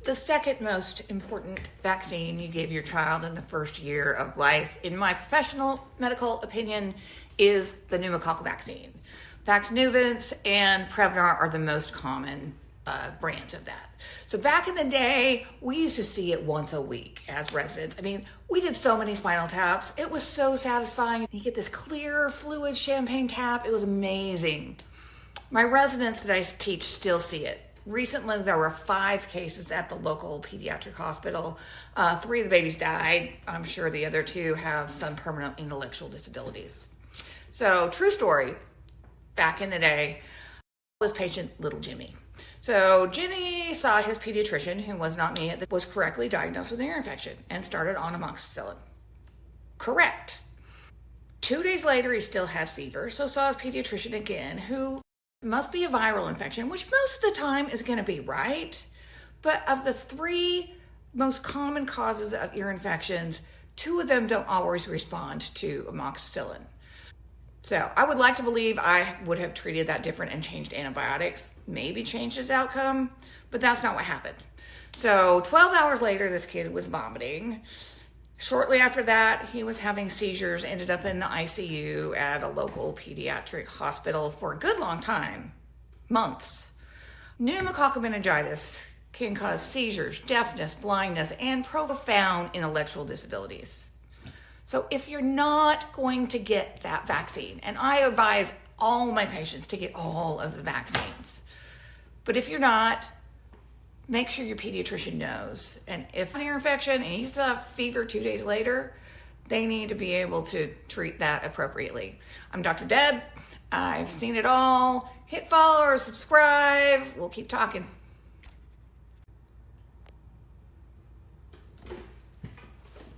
The second most important vaccine you give your child in the first year of life, in my professional medical opinion, is the pneumococcal vaccine. Vaxneuvance and Prevnar are the most common branch of that. So back in the day, we used to see it once a week as residents. I mean, we did so many spinal taps. It was so satisfying. You get this clear fluid champagne tap. It was amazing. My residents that I teach still see it. Recently, there were 5 cases at the local pediatric hospital. 3 of the babies died. I'm sure the other 2 have some permanent intellectual disabilities. So, true story, back in the day, this patient, little Jimmy. So Jimmy saw his pediatrician, who was not me, that was correctly diagnosed with an ear infection and started on amoxicillin. Correct. 2 days later, he still had fever, so saw his pediatrician again, who must be a viral infection, which most of the time is going to be right. But of the 3 most common causes of ear infections, 2 of them don't always respond to amoxicillin. So I would like to believe I would have treated that different and changed antibiotics, maybe changed his outcome, but that's not what happened. So 12 hours later, this kid was vomiting. Shortly after that, he was having seizures, ended up in the ICU at a local pediatric hospital for a good long time, months. Pneumococcal meningitis can cause seizures, deafness, blindness, and profound intellectual disabilities. So if you're not going to get that vaccine, and I advise all my patients to get all of the vaccines, but if you're not, make sure your pediatrician knows. And if an ear infection and you still have fever 2 days later, they need to be able to treat that appropriately. I'm Dr. Deb. I've seen it all. Hit follow or subscribe. We'll keep talking.